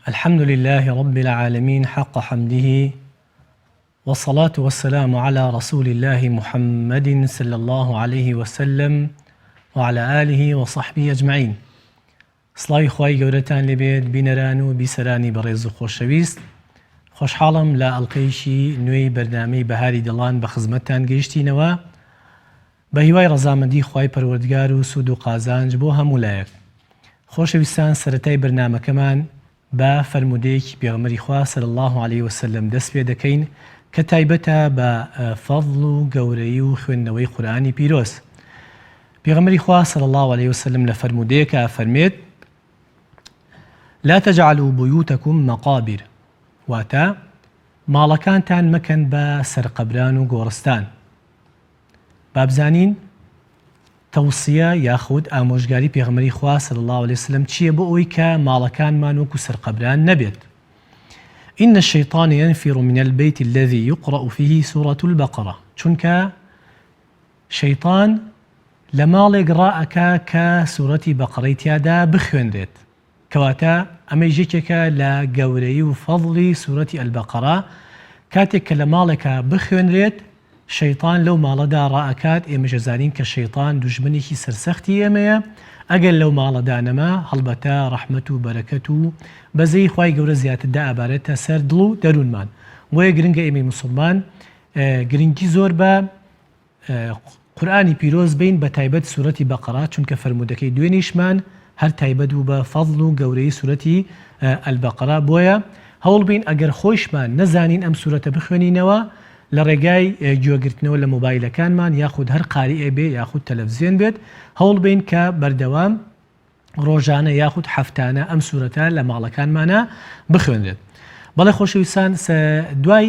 الحمد لله رب العالمين حق حمده والصلاة والسلام على رسول الله محمد صلى الله عليه وسلم وعلى آله وصحبه أجمعين. سڵاوی خوای گەورەتان لێبێت بینەران و بیسەرانی بەڕێز و خۆشەویست، خۆشحاڵم لە ئەڵقەیەکی نوێی بەرنامەی بەهاری دڵان بە خزمەتتان گەیشتینەوە بە هیوای ڕەزامەندی خوای پەروەردگار و سوود و قازانج بۆ هەموو لایەک. خۆشەویستان، سەرەتای بەرنامەکەمان بە فەرمودەیەکی پێغەمبەری خوا صلی الله عليه وسلم دەست پێ دەکەین کە تایبەتە بە فەضڵ و گەورەی و خوێندنەوەی قورئانی پیرۆز. پێغەمبەری خوا صلی الله عليه وسلم لە فەرمودەیەکە فەرمێت: لا تجعلوا بيوتكم مقابر، واتە ماڵەکانتان مەکەن بە سەرقەبران و گۆڕستان. بابزانین تەوسیە یاخود ئامۆژگاری پێغەمبەری خوا صلی الله عليه وسلم چییە بۆ ئەوەی کە ماڵەکانمان وەکو سەرقەبران نەبێت؟ إن الشيطان ينفر من البيت الذي يقرأ فيه سورة البقرة، چونکە شەیطان لە ماڵێک ڕائەکا کە سوورەتی بەقەڕەی تیادا بخوێنرێت، کەواتە ئەمە یەکێکە لە گەورەی و فەضڵی سوورەتی ئەلبەقەڕە. کاتێک کە لە ماڵێکە بخوێنرێت شەیطان لەو ماڵەدا ڕائەکات. ئێمەش دەزانین کە شەیطان دوژمنێکی سەرسەختی ئێمەیە. ئەگەر لەو ماڵەدا نەما هەڵبەتە ڕەحمەت و بەرەکەت و بەزەی خوای گەورە زیاتردا ئەبارێتە سەر دڵ و دەروونمان. وەیە گرنگە ئێمەی موسڵمان گرنگی زۆر بە قورئانی پیرۆز بین، بە تایبەت سوورەتی بەقەڕە، چونکە فەرمودەکەی دوێنیشمان هەر تایبەت بوو بە فەضڵ و گەورەی سوورەتی ئەلبەقەڕە. بۆیە هەوڵ بین ئەگەر خۆشمان نەزانین ئەم سوورەتە بخوێنینەوە لە ڕێگای گوێگرتنەوە لە مۆبایلەکانمان یاخود هەر قاریئێ بێ یاخود تەلەڤیزیۆن بێت، هەوڵ بین کە بەردەوام ڕۆژانە یاخود هەفتانە ئەم سوورەتە لە ماڵەکانمانە بخوێنرێت. بەڵێ خۆشەویستان، دوای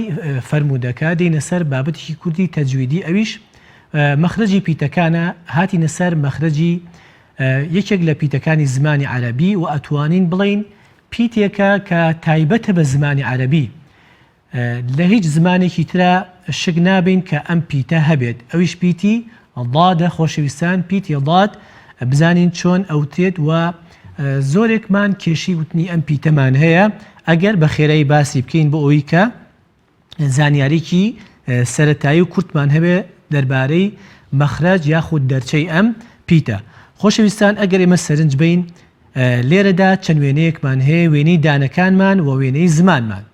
فەرمودەکە دێنە سەر بابەتێکی کوردی تەجویدی. ئەویش مەخرەجی پیتەکانە، هاتینە سەر مەخرەجی یەکێک لە پیتەکانی زمانی عەرەبی و ئەتوانین بڵین پیتێکە کە تایبەتە بە زمانی عەرەبی. لە هیچ زمانێکی ترە شک نابین کە ئەم پیتە هەبێت. ئەویش پیتی ضادە. خۆشەویستان، پیتی ضاد بزانین چۆن ئەوتێت و زۆرێکمان کێشی وتنی ئەم پیتەمان هەیە. ئەگەر بە خێرایی باسی بکەین بۆ ئەوەی کە زانیاریکی سەرەتایی و کورتمان هەبێ دەربارەی مەخرەج یاخود دەرچەی ئەم پیتە. خۆشەویستان، ئەگەر ئێمە سەرنج بین لێرەدا چەند وێنەیەکمان هەیە، وێنەی دانەکانمان و وێنەی زمانمان.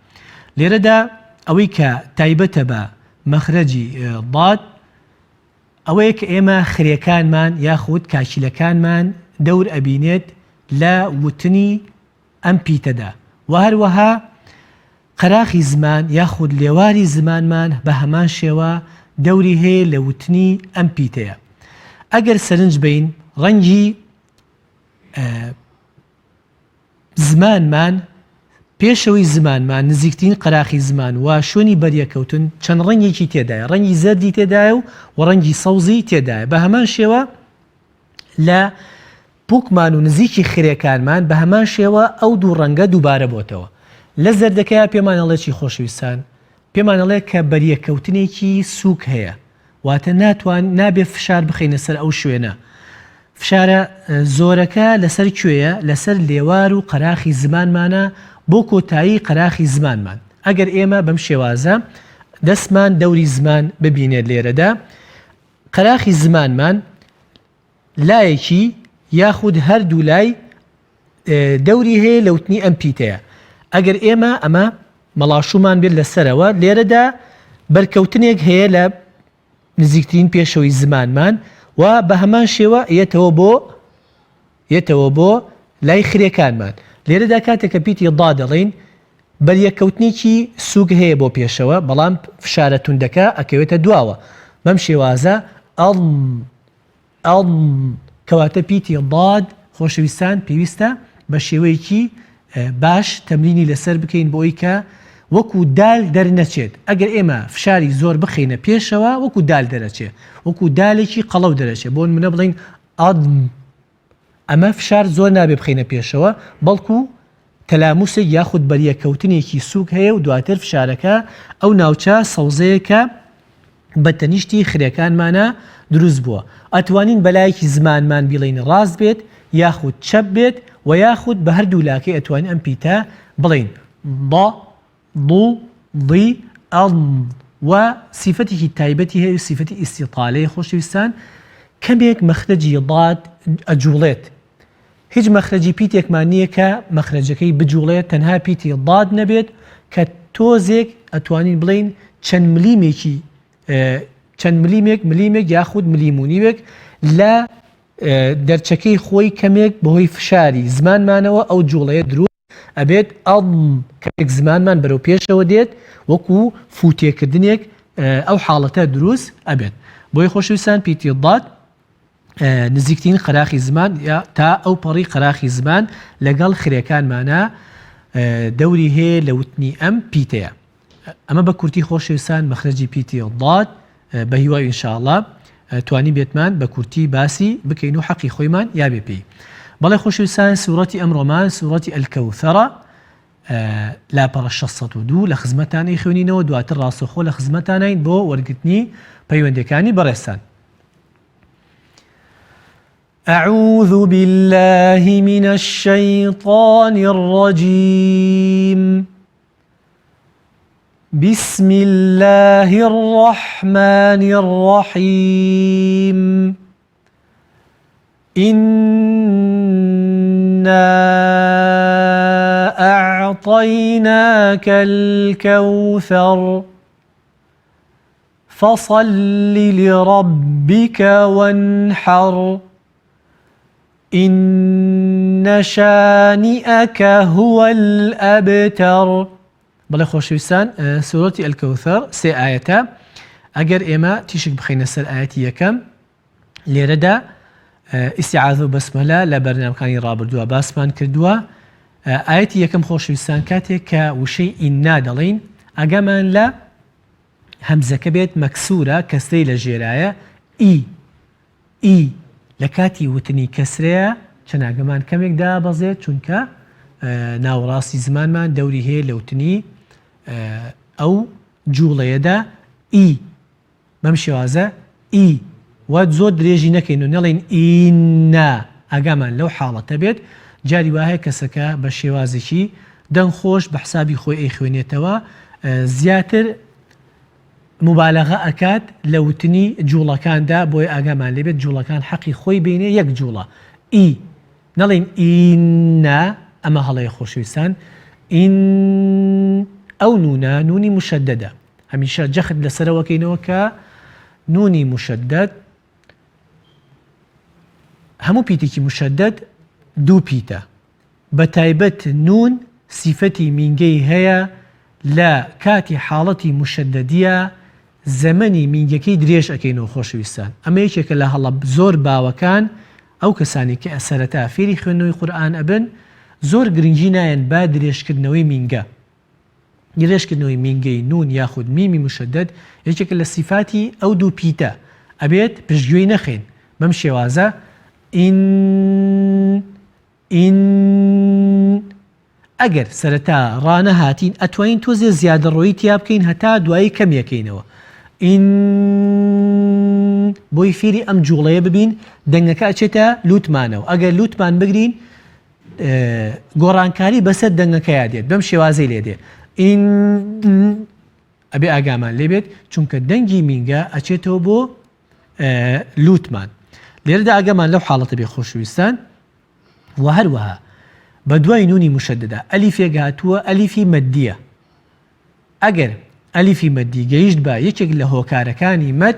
لێرەدا ئەوەی کە تایبەتە بە مەخرەجی ضاد ئەوەیە کە ئێمە خرێکانمان یاخود کاکیلەکانمان دەور ئەبینێت لە وتنی ئەم پیتەدا، و هەروەها قەراخی زمان یاخود لێواری زمانمان بە هەمان شێوە دەوری هەیە لە وتنی ئەم پیتەیە. ئەگەر سەرنج بین ڕەنگی زمانمان پێشەوەی زمانمان نزیکترین قەراخی زمان و شوێنی بەریەکەوتن چەند ڕەنگێکی تێدایە، ڕەنگی زەردی تێدایە و ڕەنگی سەوزی تێدایە. بە هەمان شێوە لە پووکمان و نزیکی خرێکانمان بە هەمان شێوە ئەو دوو ڕەنگە دووبارە بۆتەوە. لە زەردەکەیە پێمانەڵێکی خۆشەویستان، پێمانەڵێ کە بەریەکەوتنێکی سووک هەیە، واتە نابێ فشار بخینە سەر ئەو شوێنە. فشارە زۆرەکە لەسەر کوێیە؟ لەسەر لێوار و قەراخی زمانمانە بۆ کۆتایی قەراخی زمانمان. ئەگەر ئێمە بەم شێوازە دەستمان دەوری زمان ببینێت، لێرەدا قەراخی زمانمان لایەکی یاخود هەردوو لای دەوری هەیە لە وتنی ئەم پیتەیە. ئەگەر ئێمە ئەمە مەڵاشومان بێت لەسەرەوە، لێرەدا بەرکەوتنێک هەیە لە نزیکترین پێشەوەی زمانمان و بە هەمان شێوە یەتەوە بۆ لای خرێکانمان. لێرەدا کاتێککە پیتی ضاد دەڵێن بەریەکەوتنێکی سووک هەیە بۆ پێشەوە، بەڵام فشارە توندەکە ئەکەوێتە دواوە. بەم شێوازە کەواتە پیتی ضاد خۆشەویستان پێویستە بە شێوەیەکی باش تەمرینی لەسەر بکەین بۆ ئەوەی کە وەکو دال دەرنەچێت. ئەگەر ئێمە فشاری زۆر بخینە پێشەوە وەکو دال دەرەچێت، وەکو دالێکی قەڵەو دەرەچێت. بۆ نمونە بڵین ئەمە فشار زۆر نابێ بخینە پێشەوە، بەڵکو تەلاموسێک یاخود بەریەکەوتنێکی سووک هەیە و دواتر فشارەکە ئەو ناوچە سەوزەیەکە بە تەنیشتی خرێکانمانە دروست بووە. ئەتوانین بەلایەکی زمانمان بیڵین ڕاست بێت یاخود چەپ بێت وياخذ بهردو لاكي اتوان ام بيتا بلين ض ضو ضي أض وصفته تايبته هي صفة استطالة خوشويستان كميك مخرجي ضاد أجولات هیچ مخرجی پیتێکمان نییە کە مەخرەجەکەی بجوڵێت تەنها پیتی ضاد نەبێت کە تۆزێک ئەتوانین بڵین چەند ملیمێک یاخود ملیمونیوێک لە دەرچەکەی خۆی کەمێک بەهۆی فشاری زمانمانەوە ئەو جوڵەیە دروست ئەبێت کەمێک زمانمان بەرەو پێشەوە دێت وەکو فوتێکردنێک ئەو حاڵەتە دروست ئەبێت بۆی خۆشویستان پیتی ضاد نزیکترین قەراخی زمان یا تا ئەو پەڕی قەراخی زمان لەگەڵ خرێکانمانە دەوری هەیە لە وتنی ئەم پیتەیە ئەمە بە کورتی خۆشەویستان مەخرەجی پیتی ضاد بە هیوای ئینشاءالله توانی بێتمان بە کورتی باسی بکەین و حەقی خۆیمان یابێ پێی بەڵێ خۆشەویستان سوورەتی ئەمڕۆمان سوورەتی ئەلکەوثەرە لاپەڕە 602 لە خزمەتانەی خوێنینەوە دواتر ڕاستەوخۆ لە خزمەتانین بۆ وەرگرتنی پەیوەندەکانی بەڕێستان أعوذ بالله من الشيطان الرجيم بسم الله الرحمن الرحيم إنا أعطيناك الكوثر فصل لربك وانحر إن شانئك هو الأبتر بەڵێ خۆشەویستان سوورەتی ئەلکەوثەر سێ ئاەتە ئەگەر ئێمە تیشک بخەینە سەر ئاەتی یەکەم لێرەدا ئیستیعاذە و بەسمەلە لە بەرنامەکانی ڕابردووە باسمان کردووە ئاەتی یەکەم خۆشەویستان کاتێک کە وشەی ئیننا دەڵێین ئەگەمان لە هەمزەکە بێت مەکسورە کەسرەی لە ژێرایە ئی لە کاتی وتنی کەسرەیە چەناگەمان کەمێک دابەزێت چونکە ناوەڕاستی زمانمان دەوری هەیە لە وتنی ئەو جوڵەیەدا بەم شێوازە وا زۆر درێژی نەکەین و نەڵێن ئیننا ئاگامان لەو حاڵەتە بێت جاری وایە کەسەکە بە شێوازێکی دەنگخۆش بە حسابی خۆی ئەیخوێنێتەوە زیاتر مبالغە ئەکات لە وتنی جوڵەکاندا بۆی ئاگامان لێبێت جوڵەکان حەقی خۆی بینێ یەک جوڵە نەڵێن ئیننا ئەمە هەڵەیە خۆشەویستان ئەو نونە نونی مشەددەدە هەمیشە جەخت لەسەرەوەکەینەوە کە نونی مشەددەد هەموو پیتێکی مشەددەد دوو پیتە بە تایبەت نون سیفەتی مینگەی هەیە لە کاتی حاڵەتی مشەددەدیە زەمەنی مینگەکەی درێژ ئەکەینەوە خۆشەویستان ئەمە یەکێکە لە هەڵە زۆر باوەکان ئەو کەسانی کە ئەسەرەتا فێری خوێندنەوەی قورئان ئەبن زۆر گرنگی نایەن با درێژکردنەوەی مینگە درێژکردنەوەی مینگەی نون یاخود میمی مشەددەد یەکێکە لە سیفاتی ئەو دوو پیتە ئەبێت پشتگوێی نەخێن بەم شێوازە ئەگەر سەرەتا ڕانە هاتین ئەتوانین تۆزێ زیادەڕۆیی تیا بکەین هەتا دوایی کەمیەکەینەوە بۆی فێری ئەم جوڵەیە ببین دەنگەکە ئەچێتە لوتمانەوە ئەگەر لوتمان بگرین گۆڕانکاری بەسەر دەنگەکەیا دێت بەم شێوازەی لێ دێت ئەبێ ئاگامان لێبێت چونکە دەنگی مینگە ئەچێتەوە بۆ لوتمان لێرەدا ئاگامان لەو حاڵەتە بێ خۆشەویستان و هەروەها بە دوای نونی مشەددەدا ئەلیفێک هاتووە ئەلیفی مەددیە ئەگەر ئەلیفی مەددی گەیشت بە یەکێک لە هۆکارەکانی مەد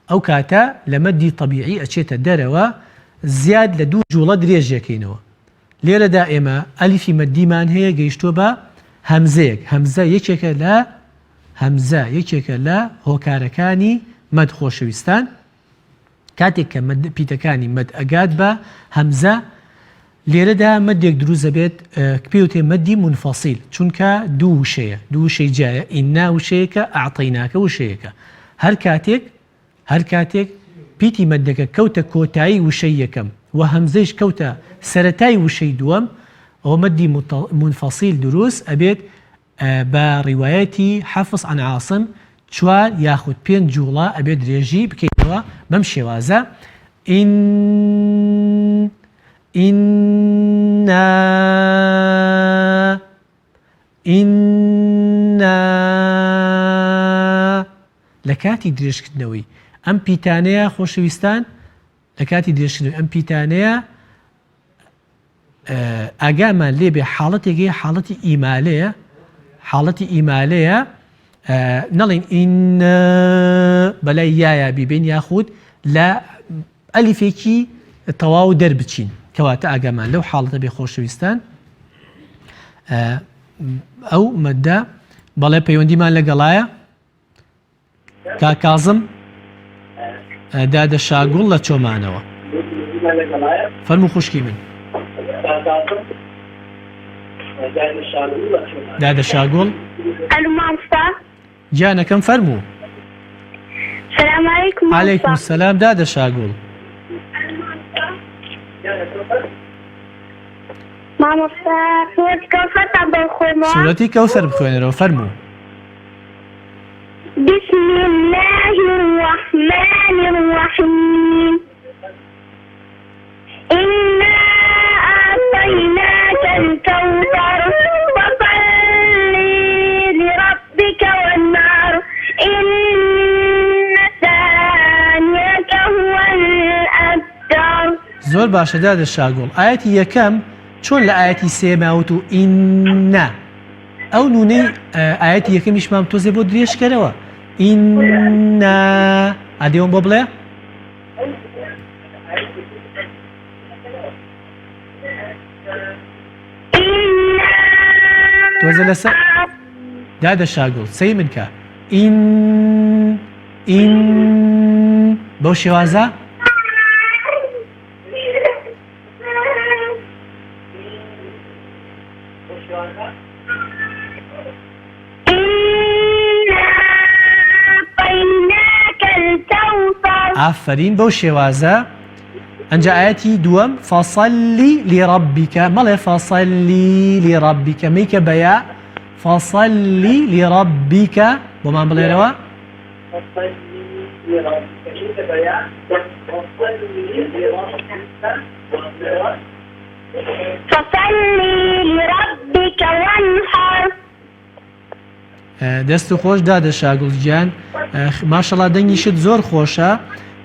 ئەو کاتە لە مەدی طەبیعی ئەچێتە دەرەوە زیاد لە دوو جوڵە درێژەکەینەوە لێرەدا ئێمە ئەلیفی مەددیمان هەیە گەیشتووە بە هەمزەیەک هەمزە یەکێکە لە هۆکارەکانی مەد خۆشەویستان کاتێک کە پیتەکانی مەد ئەگات بە هەمزە لێرەدا مەدێک دروست دەبێت پێوتێ مەدی منفەسیل چونکە دوو وشەی جایە ئیننا وشەیەکە ئەعطەیناکە وشەیەکە هەر کاتێک پیتی مەدەکە کەوتە کۆتایی وشەی یەکەم و هەمزەیش کەوتە سەرەتای وشەی دووەم ئەوە مەدی منفەسیل دروست ئەبێت بە ڕیوایەتی حەفظ عن عاصم 4 یاخود 5 جوڵە ئەبێت درێژی بکەیتەوە بەم شێوازە لكاتي درێژکردنەوەی ئەم پیتانەیە خۆشەویستان لەکاتی درێژکردنەوەی ئەم پیتانەیە ئاگامان لێبێ حاڵەتێکی حاڵەتی ئیمالەیە نەڵێن ئین بەلای یایە بیبین یاخود لە ئەلیفێکی تەواو دەربچین کەواتە ئاگامان لەو حاڵەتە بێ خۆشەویستان ئەو مەدە بەڵێ پەیوەندیمان لەگەڵایە کاکازم دادە شاگوڵ لە چۆمانەوە فەرموو خوشکی من دادە شاگوڵ گیانەکەم فەرموو السلام عليكم. عليكم السلام دادە شاگوڵ مامۆستا سوورەتی کەوسەر بخوێنەوە. سوورەتی کەوسەر بخوێنەرەوە فەرموو. بسم الله الرحمن الرحيم إنا أعطيناك الكوثر فصل لربك وانحر إن شانئك هو الأبتر. زۆر باشە دادە شاگوڵ ئاەتی یەکەم چۆن لە ئاەتی سێماوت و ئینە ئەو نونەی ئاەتی یەکەمیشمان تۆزێ بۆ درێژکەرەوە ئینە ئادێوم بۆ بڵێ تۆزە لەسەر دادە شاگوڵ سەی من کە ئین بەو شێوازە ئافرین بەو شێوازە ئەنجا ئاەتی دووەم فەصەلی لیڕەبیکە مەڵێ فەصەلی لیڕەبیکە مەیکە بەیا فەصەلی لیڕەبیکە بۆمان بڵێرەوە فصلي لربك وانحر. دەست و خۆش دادە شاگوڵ گیان ماشەڵا دەنگیشت زۆر خۆشە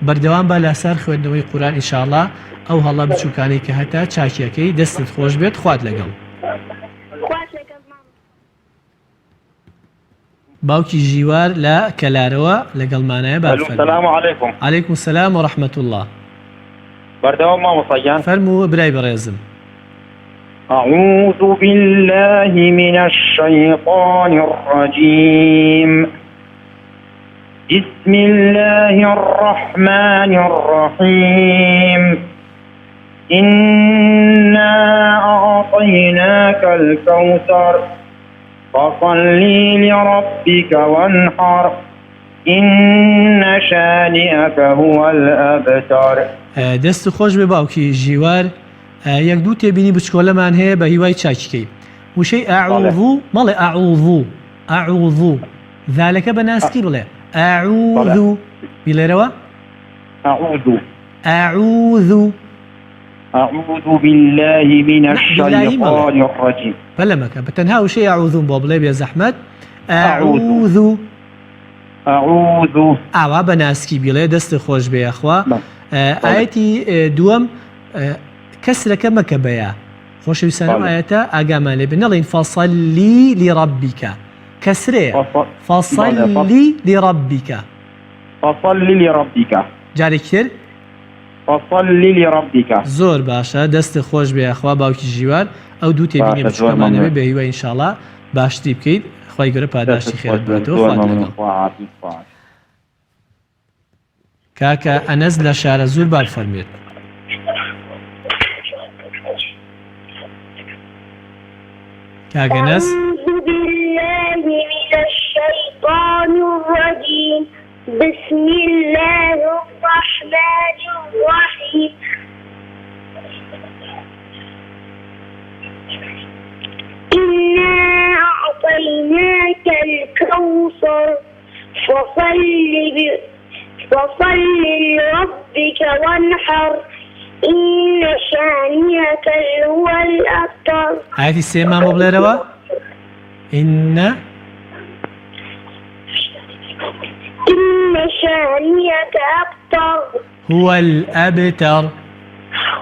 بەردەوام بە لەسەر خوێندنەوەی قورئان ئینشاءڵڵا ئەو هەڵە بچووکانەی کە هەتا چاکیەکەی دەستت خۆش بێت خوات لەگەڵ باوکی ژیوار لە کەلارەوە لەگەڵمانایە السلام عليكم. عليكم السلام ورحمة الله بردوام مامۆستاگیان فەرموو برای بەڕێزم أعوذ بالله من الشيطان الرجيم بسم الله الرحمن الرحيم إنا أعطيناك الكوثر فصل لربك وانحر إن شانئك هو الأبتر. دەست خۆش بێ باوکی ژیوار یەک دوو تێبینی بچکۆلەمان هەیە بە هیوای چاکیکەی وشەی ئاعوذ مەڵێ ئاعوذ ذالەکە بە ناسکی بڵێ ئاعوذ بیلێرەوە أعوذ بالله من الشيطان الرجيم بەلەمەکە بە تەنها وشەی ئاعوذ بۆ بڵێ بێ زەحمەت ئاعوذ ئاوا بە ناسکی بیڵێ دەست خۆش بێ یەخوا ئاەتی دووەم کەسرەکە مەکە بەیە خۆشەویستانم ئاەتە ئاگامان لێ بێ نەڵێن فەصەلی لیڕەبیکە کەسرەیە فەصەلی لیڕەبیکە جارێکی تر فصلي لربك. زۆر باشە دەست خۆش بێ یەخوا باوکی ژیوار ئەو دوو تێبینی بچووکەمانەوێ بە هیوای ئینشاءڵڵا باشتری بکەیت خوای گەورە پاداشتی خێرت بێتەوە کاکە ئەنەس لە شارە زوور بار فەرمێت کاکە ئەنەس أعوذ بالله من الشيطان الرجيم بسم الله الرحمن الرحيم إنا أعطيناك الكوثر فصل لربك وانحر إن شانئك هو الأبتر. ئاەتی سێمان بۆ بڵێرەوە إن شانئك أبتر هو الأبتر.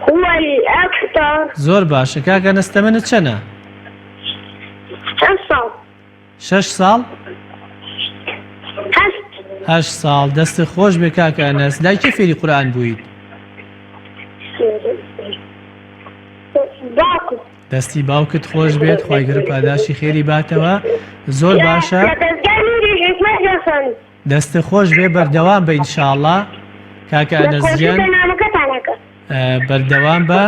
هو الأبتر. زۆر باشە کاکە نەستەمەنت چەنە؟ حصل 6 ساڵ؟ 8 ساڵ. دەستت خۆش بێ کاکە ئەنەس. لای کێ فێری قورئان بوویت؟ باكو. دەستی باوکت خۆش بێت، خوای گەورە پاداشی خێری باتەوە. زۆر باشە، دەستت خۆش بێ، بەردەوام بە ئینشاءڵڵا کاکە ئەنەسجیان، بەردەوام بە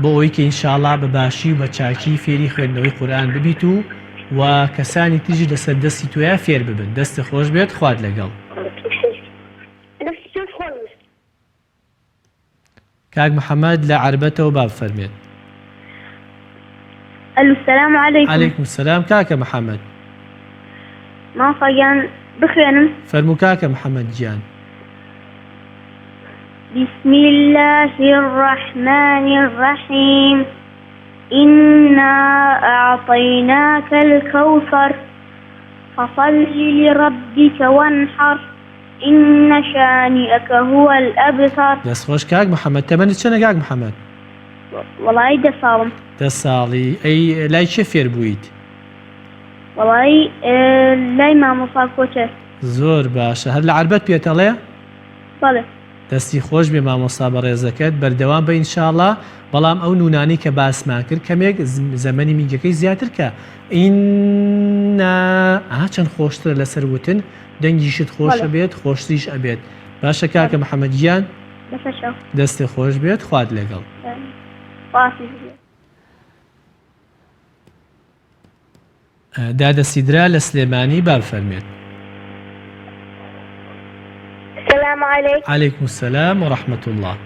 بۆ ئەوەی کە ئینشاءڵڵا بە باشی و بە چاکی فێری خوێندنەوەی قورئان ببیت و کەسانی تریش لەسەر دەستی تۆیە فێر ببن. دەستت خۆش بێت، خوات لەگەڵ. کاک محەممەد لە عەربەتەوە با بفەرمێت. السلام عليكم. عليكم السلام. کاکە محەممەد مافەگیان بخوێنم. فەرموو کاکە محەممەد گیان. بسم الله الرحمن الرحيم. إنا أعطيناك الكوثر فصل لربك وانحر إن شانئك هو الأبتر. دەست خۆش کاک محەممەد. تەمەنت چەنە کاک محەممەد؟ وڵی دەساڵم. 10 ساڵی. ئەی لای چێ فێر بوویت؟ وڵی لای مامۆسا کۆچەر. زۆر باشە. هەر لە عەربەت پێتەڵێ؟ بەڵێ. دەستی خۆش بێ مامۆستا بە ڕێزەکەت، بەردەوام بە ئینشاءڵڵا. بەڵام ئەو نونانی کە باسمان کرد کەمێک زەمەنی میگەکەی زیاتر کە ئیننا چەند خۆشترە لەسەر وتن، دەنگیشت خۆشە بێت، خۆشتیش ئەبێت. باشە کاکە محەممەد گیان، دەستی خۆش بێت، خوات لەگەڵ. دادەسیدرا لە سلێمانی با بفەرمێت. السلام عليكم. عليكم السلام ورحمة الله.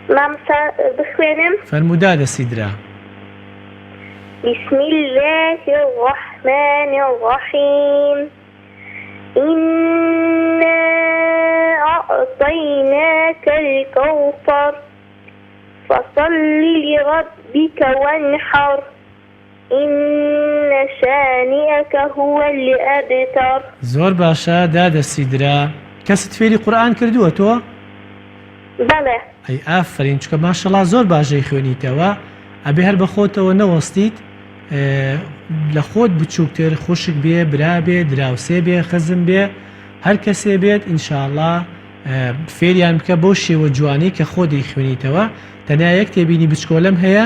مامسا بخوێنم. فەرموو دادەسیدرا. بسم الله الرحمن الرحيم. إنا أعطيناك الكوثر فصل لربك وانحر إن شانئك هو الأبتر. زۆر باشە دادەسیدرا. کەست فێری قورئان کردووە تۆ؟ بەڵێ. ئەی ئافرین، چکە ماشەڵڵا زۆر باشەی خوێنیتەوە. ئەبێ هەر بە خۆتەوە نەوەستیت، لە خۆت بچووکتر، خوشک بێ، برا بێ، دراوسێ بێ، خزم بێ، هەر کەسێ بێت ئینشاءڵڵا فێریان بکە بۆ شێوە جوانی کە خۆ دەیخوێنیتەوە. تەنیا یەک تێبینی بچکۆلەم هەیە،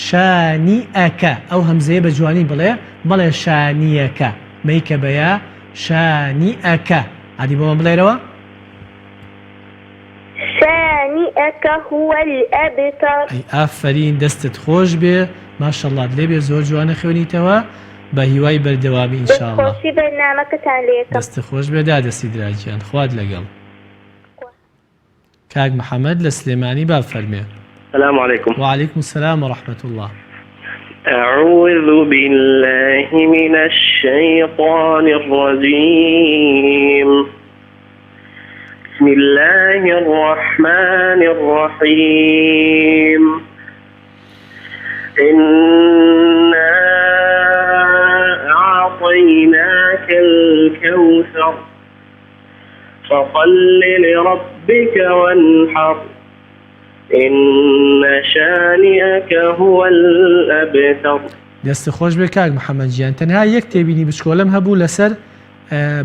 شانئەکە. ئەو هەمزەیە بە جوانی بڵێ شانیەکە، مەیکە بەیە شانئەکە. عادی بۆمە بڵێرەوە. شانئەکە هو الأبتر. ئەی ئافرین، دەستت خۆش بێ، ماشەڵڵا لێبێ، زۆر جوانە خوێنیتەوە، بە هیوای بەردەوامی ئینشاءڵڵا. خۆشی بەرنامەکەتان لێ یەکەم. دەست خۆش بێ دادەسیدراگیان، خوات لەگەڵ. کاک محەممەد لە سلێمانی با بفەرمێ. السلام عليكم. وعليكم السلام ورحمة الله. أعوذ بالله من الشيطان الرجيم. بسم الله الرحمن الرحيم. إنا أعطيناك الكوثر فصل لربك وانحر إن شانئك هو الأبتر. دەست خۆش بێ کاک محەممەد گیان. تەنها یەک تێبینی بچکۆلەم هەبوو لەسەر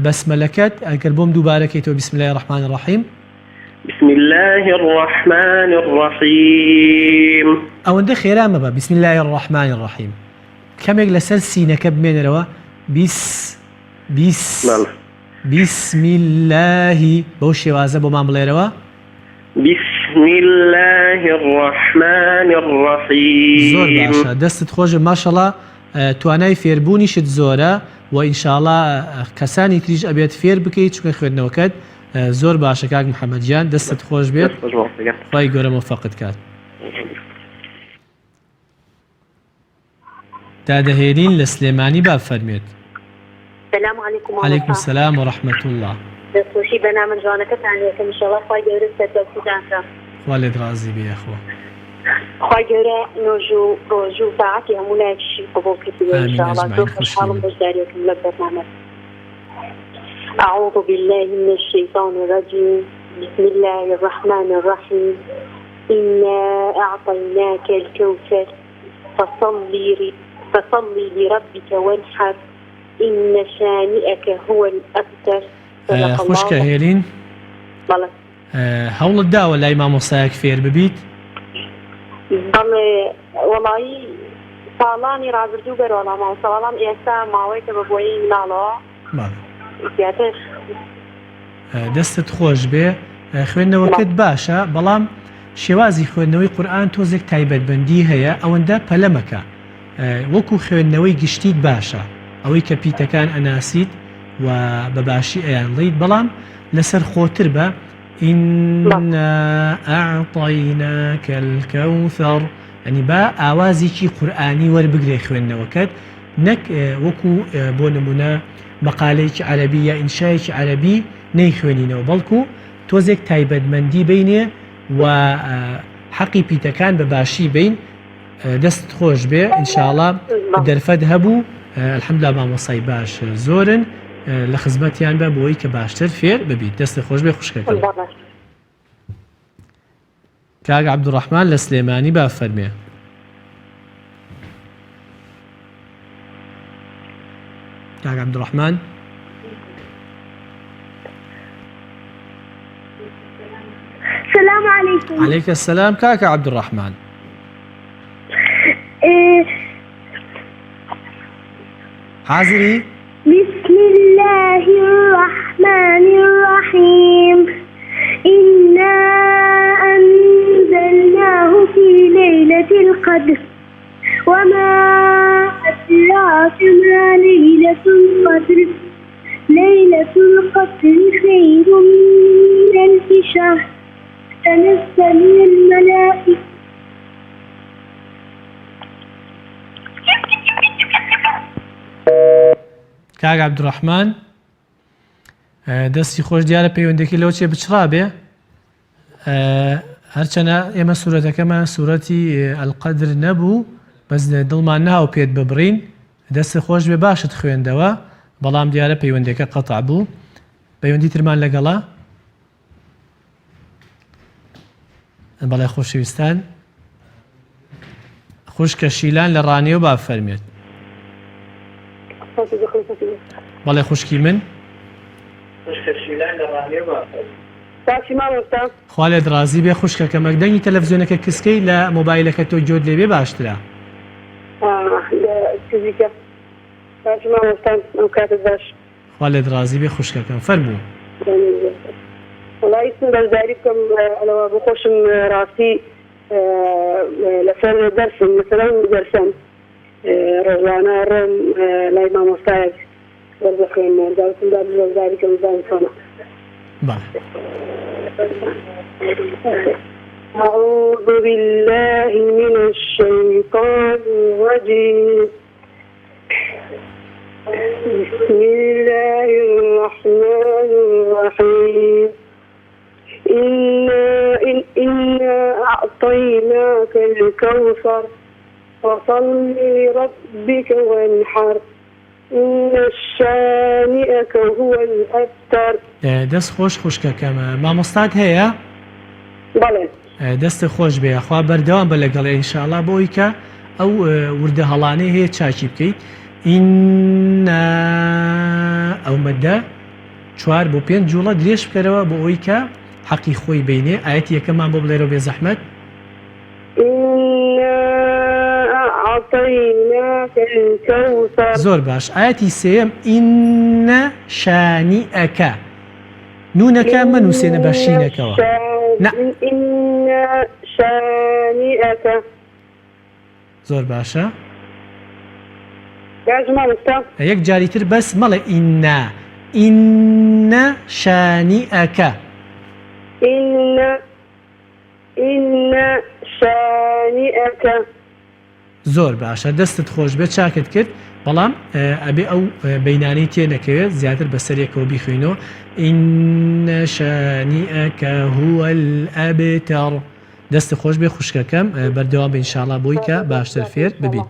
بەسمەلەکەت. ئەگەر بۆم دووبارەکەیتەوە. بسم الله الرحمن الرحيم. بسم الله الرحمن الرحيم. ئەوەندە خێرا مەبە. بسم الله الرحمن الرحيم. کەمێک لەسەر سینەکە بمێنەرەوە. بسم الله بەو شێوازە بۆمان بڵێرەوە. بسم الله الرحمن الرحيم. زۆر باشە، دەستت خۆشە، ماشەڵڵا توانای فێربوونیشت زۆرە و ئینشاءڵڵا کەسانی تریش ئەبێت فێر بکەیت، چونکە خوێندنەوەکەت زۆر باشە کاک محەممەد گیان. دەستت خۆش بێت، خوای گەورە موفقت کات. دادەهێرین لە سلێمانی با بفەرمێت. السلام عليكم. عليكم السلام ورحمة الله. دەستخۆشی بەنامە جوانەکەتان لێ یەکەم. ئینشاءڵڵا خوای گەورە سەردەوسیتان کە. خوا لێت ڕازی بێ خۆ. خی گەورە نۆژ و ڕۆژ و ساعتی هەموو لایەکیشی قبول کردی آمین ئینشاءالله. أجمعين. زۆر خوشی خۆشحاڵم من. بەشداریەکەم لە بەرنامە. أعوذ بالله من الشيطان الرجيم. بسم الله الرحمن الرحيم. إنا أعطيناك الكوثر فصل لربك وانحر إن شانئك هو الأبتر. خوشکە هێلین بەڵێ هەوڵت داوە لای مامۆستایەک فێر ببیت؟ بەڵێ وەڵایی ساڵانی ڕابردوو بەرەوەڵامەوە ساڵام ئێستا ماوەیەکە بە بۆیی مناڵەوە زیاتر دەستت خۆش بێ خوێندنەوەکەت باشە بەڵام شێوازی خوێندنەوەی قورئان تۆزێک تایبەتبەندی هەیە ئەوەندە پەلەمەکە وەکو خوێندنەوەی گشتیت باشە ئەوەی کە پیتەکان ئەناسیت و بەباشی ئەیانڵیت بەڵام لەسەر خۆتر بە إنا أعطيناك الكوثر يعني با ئاوازێکی قورئانی وەربگرێ خوێندنەوەکەت نەک وەکو بۆ نمونە مەقالەیەکی عەرەبی یا ئینشایەکی عەرەبی نەیخوێنینەوە بەڵکو تۆزێک تایبەتمەندی بینێ و حەقی پیتەکان بەباشی بین. دەست خۆش بێ ئینشاءڵڵا دەرفەت هەبوو الحەمدوللا مامۆسای باش زۆرن لە خزمەتیان بە بۆی کە باشتر فێر ببیت. دەستی خۆش بێ خوشکەکە. کاک عەبدوڕەحمان لە سلێمانی با فەرمێ. کاک عەبدوڕەحمان السلام عليكم. عەلەیکە السەلام کاکە عەبدوڕەحمان. حاضری؟ بسم الله الرحمن الرحيم. إنا أنزلناه في ليلة القدر وما أدراك ما ليلة القدر. ليلة القدر خير من ألف شهر. تنزل الملائكة کاک عەبدوڕەحمان دەستی خۆش دیارە پەیوەندێکی لەو چێ بچڕابێ هەرچەنە ئێمە سوورەتەکەمان سوورەتی ئەلقەدر نەبوو بەس دڵمان ناو پێت ببڕین دەستی خۆش بێ باشت خوێندەوە بەڵام دیارە پەیوەندەکە قەتع بوو. پەیوەندی ترمان لەگەڵا؟ بەڵێ خۆشەویستان خوشکە شیلان لە ڕانێو با فەرمێت. بەڵێ خوشکی من خوا لێت ڕازی بێ خوشکەکە مەکدەنگی تەلەڤیزیۆنەکە کسکەی لە مۆبایلەکە تۆ گوێت لێبێ باشترە. خوا لێت ڕازی بێ خوشکەکەم فەرموو. والله اسم بەشداری بکەم لەوە بخۆشم ڕاستی لەسەر دەرسم مثلا دەرسم ڕۆژانە ڕۆم لای مامۆستایەک وەربخوێنمەوە جاوتمدا بەشداری بکەم زانم چۆنە. أعوذ بالله من الشيطان الرجيم. بسم الله الرحمن الرحيم. إنا أعطيناك الكوثر فصل لربك وانحر إن شانئك هو الأبتر. دەست خۆش خوشکەکەمە مامۆستات هەیە؟ بەڵێ دەستی خۆش بێ خوا بەردەوام بە لەگەڵێ ئینشاءڵڵا بۆی کە ئەو وردە هەڵانەی هەیە چاکی بکەیت. ئیننا ئەو مەدە 4 بۆ 5 جوڵە درێژ بکەرەوە بۆ ئەوی کە حەقی خۆی بینێ. ئاەتی یەکەمان بۆ بڵێرەوە بێ زەحمەت. زۆر باش. ئاەتی سێم ئینە شانیئەکە نونەکە منووسێنە بە شینەکەوە. زۆر باشە. یەک جاریتر بەس مەڵێ ئیننا ئینە شانیئەکە. إن شانئك. زۆر باشە دەستت خۆش بێ چاکت کرد بەڵام ئەبێ ئەو بەینانەی تێ نەکەوێت زیاتر بەسەرێکەوە بیخوێنەوە ئین شانئەکە هو الأبتر. دەستی خۆش بێ خوشکەکەم بەردەوام بە ئینشاءڵڵا بۆی کە باشتر فێر ببین.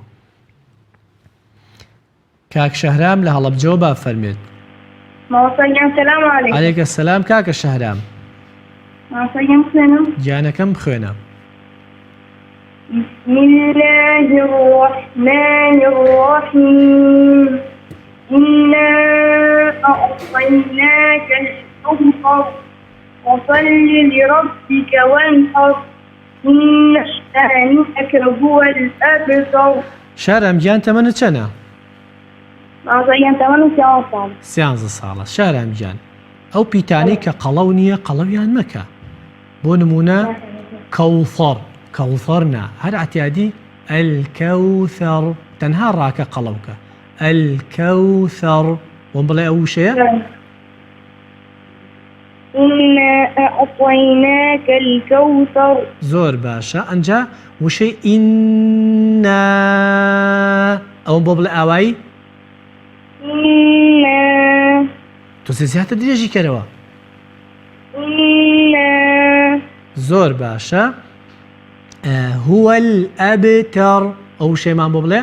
کاک شەهرام لە هەڵەبجەوە با فەرمێت. ماوەسەگیان سەلام عەلەیکم. عەلەیکە سەلام کاکە شەهرام. ماوەسەگیان بخوێنم. گیانەکەم بخوێنە. بسم الله الرحمن الرحيم إنا أعطيناك الكوثر فصل لربك وانحر إن شانئك هو الأبتر. شەهرام گیان تەمەنت چەندە؟ ماوەسەگیان تەمەنم 13 ساڵە. شەهرام گیان ئەو پیتانەی کە قەڵەو نییە قەڵەویان مەکە. بۆ نمونە کەوثەر کەوثەرنا هەر ئەتیادی الکەوثەر تەنها ڕاکە قەڵەوکە الکەوثەر بۆم بڵێ ئەو وشەیە إنا أعطيناك الكوثر. زۆر باشە ئەنجا وشەی ئیننا ئەوم بۆ بڵێ ئاوایی إنا تۆ زیاتر درێژی کەرەوە. إنا زۆر باشە هو الأبتر ئەو شەیمان بۆ بڵێ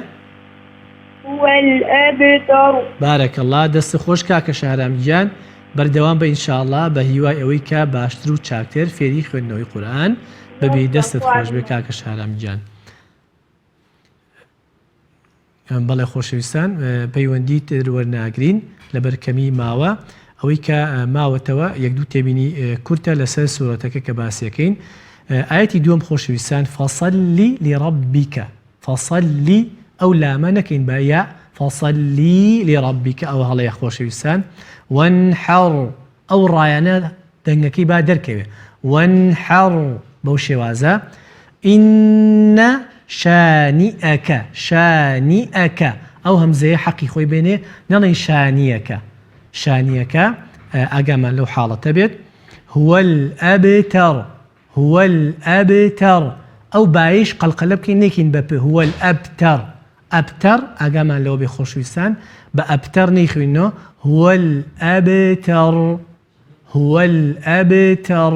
هو الأبتر. بارەکە الله دەست خۆش کاکە شەهرام گیان بەردەوام بە ئینشاءڵڵا بە هیوای ئەوەی کە باشتر و چاکتر فێری خوێندنەوەی قورئان بەبێ دەستت خۆش بێ کاکە شەهرام گیان. بەڵێ خۆشەویستان پەیوەندی وەرناگرین لەبەر کەمی ماوە ئەوەی کە ماوەتەوە یەک دوو تێبینی کورتە لەسەر سوورەتەکە کە باسیەکەین. ئاەتی دووەم خۆشەویستان فەصەلی لڕەبیکە فەصەلی ئەو لامە نەکەین بە یا فەصەلی لڕەبیکە ئەو هەڵەیە خۆشەویستان. وەنحەڕ ئەو ڕایانە دەنگەکەی با دەرکەوێ وەنحەڕ بەو شێوازە. ئینە شانئەکە شانئەکە ئەو هەمزەیە حەقی خۆی بێنێ نەڵێن شانیەکە شانیەکە ئاگامان لەو حاڵەتە بێت. هو الأبتر هو الأبتر ئەو بايش قەلقەلە بکەین نەیکەین بە هو الأبتر ئەبتەر ئاگامان لەوە بێ خۆشەویستان بە ئەبتەر نەیخوێنەوە هو الأبتر هو الأبتر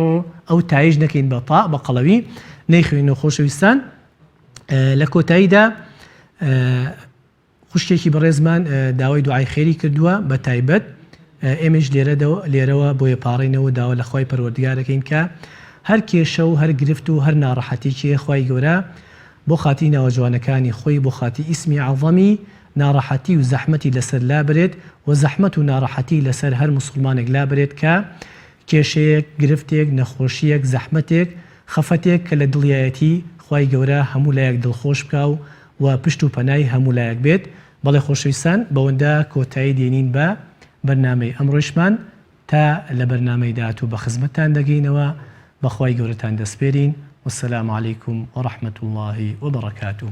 ئەو تایش نەکەین بە تا بە قەڵەوی نەیخوێنەوە خۆشەویستان. لە کۆتاییدا خوشکێکی بەڕێزمان داوای دوعای خێری کردووە بە تایبەت ئێمەش لێرەوە بۆیە پاڕینەوە داوا لە خۆی پەروەردگارەکەین کە هەر کێشە و هەر گرفت و هەر ناڕەحەتێکی خۆی گەورە بۆ خاتی ناوەجوانەکانی خۆی بۆ خاتی ئیسمی عەظەمی ناڕەحەتی و زەحمەتی لەسەر لا برێت و زەحمەت و ناڕەحەتی لەسەر هەر مسلمانێک لا برێت کە کێشەیەک گرفتێک نەخۆشیەک زەحمەتێک خەفەتێک کە لە دڵیایەتی خی گەورە هەموو لایەک دڵخۆش بکە و پشت و پەنای هەموو لایەک بێت. بەڵێ خۆشەویستان بەوەندا کۆتایی دێنین بە بەرنامەی ئەمڕۆیشمان تا لە بەرنامەی داهاتوو بە خزمەتتان دەگەینەوە بەخوای گەورەتان دەسپێرین. والسلام عليكم ورحمة الله وبركاته.